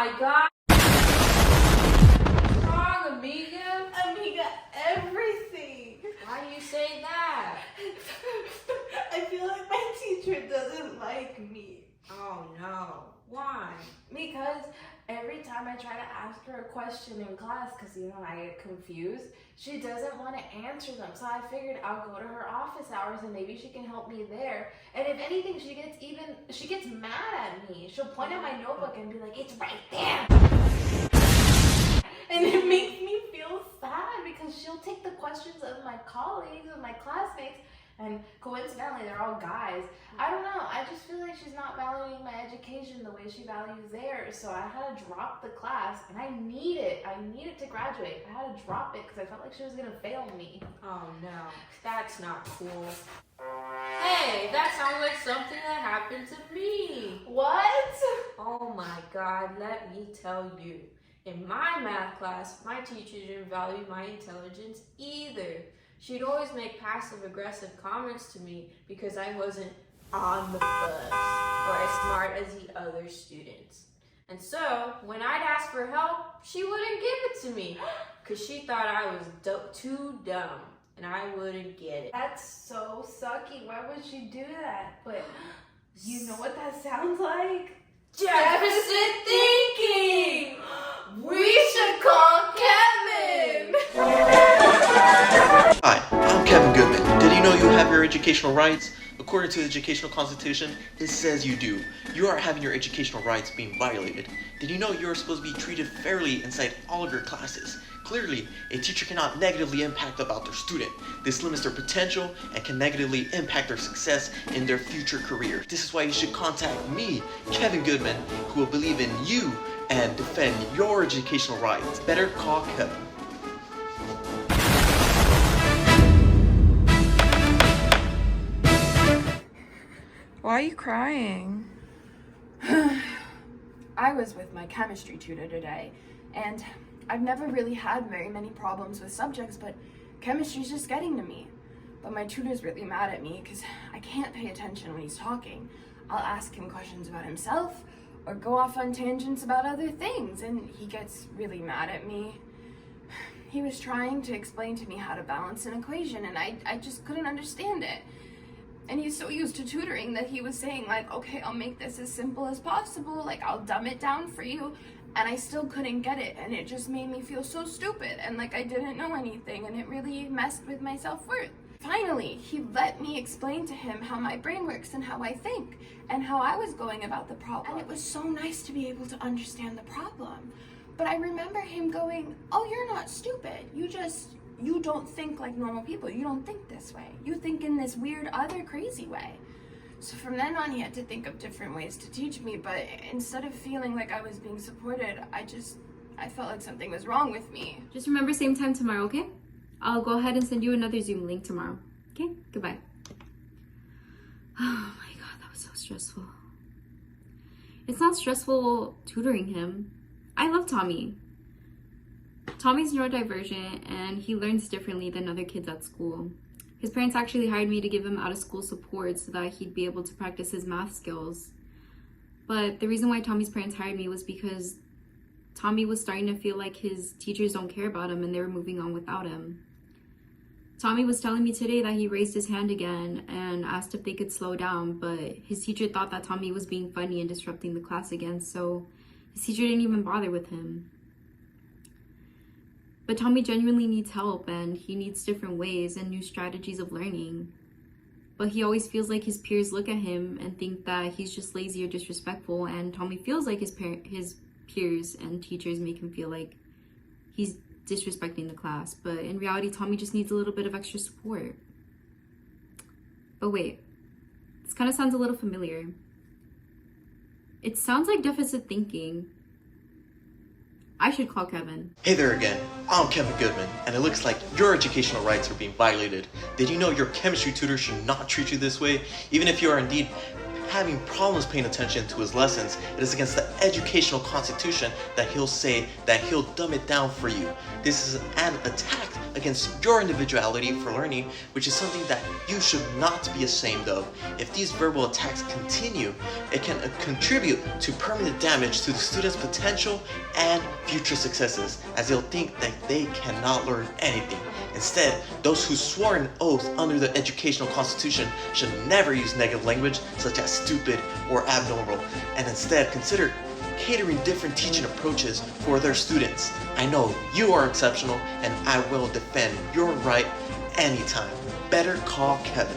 my god. What's wrong, amiga? Amiga, everything. Why do you say that? I feel like my teacher doesn't like me. Oh no. Why? Because every time I try to ask her a question in class, because I get confused, she doesn't want to answer them. So I figured I'll go to her office hours and maybe she can help me there. And if anything, she gets mad at me. She'll point at my notebook and be like, "It's right there." And it makes me feel sad because she'll take the questions of my colleagues, of my classmates, and coincidentally, they're all guys. I don't know. I just feel like she's not valuing my education the way she values theirs. So I had to drop the class, and I need it. I needed to graduate. I had to drop it because I felt like she was going to fail me. Oh no. That's not cool. Hey, that sounds like something that happened to me. What? Oh my god, let me tell you. In my math class, my teacher didn't value my intelligence either. She'd always make passive-aggressive comments to me because I wasn't on the bus or as smart as the other students. And so, when I'd ask for help, she wouldn't give it to me because she thought I was too dumb and I wouldn't get it. That's so sucky. Why would she do that? But you know what that sounds like? Deficit thinking! We should call Kevin! Hi, I'm Kevin Goodman. Did you know you have your educational rights? According to the Educational Constitution, it says you do. You are having your educational rights being violated. Did you know you are supposed to be treated fairly inside all of your classes? Clearly, a teacher cannot negatively impact about their student. This limits their potential and can negatively impact their success in their future career. This is why you should contact me, Kevin Goodman, who will believe in you and defend your educational rights. Better call Kevin. Why are you crying? I was with my chemistry tutor today, and I've never really had very many problems with subjects, but chemistry's just getting to me. But my tutor's really mad at me because I can't pay attention when he's talking. I'll ask him questions about himself or go off on tangents about other things, and he gets really mad at me. He was trying to explain to me how to balance an equation, and I just couldn't understand it. And he's so used to tutoring that he was saying like, okay, I'll make this as simple as possible, like I'll dumb it down for you, and I still couldn't get it, and it just made me feel so stupid and like I didn't know anything, and it really messed with my self-worth. Finally, he let me explain to him how my brain works and how I think and how I was going about the problem. And it was so nice to be able to understand the problem. But I remember him going, oh, you're not stupid. You don't think like normal people. You don't think this way. You think in this weird other crazy way. So from then on, he had to think of different ways to teach me, but instead of feeling like I was being supported, I felt like something was wrong with me. Just remember same time tomorrow, okay? I'll go ahead and send you another Zoom link tomorrow. Okay? Goodbye. Oh my god, that was so stressful. It's not stressful tutoring him. I love Tommy. Tommy's neurodivergent and he learns differently than other kids at school. His parents actually hired me to give him out-of-school support so that he'd be able to practice his math skills. But the reason why Tommy's parents hired me was because Tommy was starting to feel like his teachers don't care about him and they were moving on without him. Tommy was telling me today that he raised his hand again and asked if they could slow down, but his teacher thought that Tommy was being funny and disrupting the class again, so his teacher didn't even bother with him. But Tommy genuinely needs help and he needs different ways and new strategies of learning. But he always feels like his peers look at him and think that he's just lazy or disrespectful, and Tommy feels like his peers and teachers make him feel like he's disrespecting the class. But in reality, Tommy just needs a little bit of extra support. But wait, this kind of sounds a little familiar. It sounds like deficit thinking. I should call Kevin. Hey there again, I'm Kevin Goodman, and it looks like your educational rights are being violated. Did you know your chemistry tutor should not treat you this way? Even if you are indeed having problems paying attention to his lessons, it is against the educational constitution that he'll say that he'll dumb it down for you. This is an attack against your individuality for learning, which is something that you should not be ashamed of. If these verbal attacks continue, it can contribute to permanent damage to the student's potential and future successes, as they'll think that they cannot learn anything. Instead, those who swore an oath under the educational constitution should never use negative language such as stupid or abnormal, and instead consider catering different teaching approaches for their students. I know you are exceptional, and I will defend your right anytime. Better call Kevin.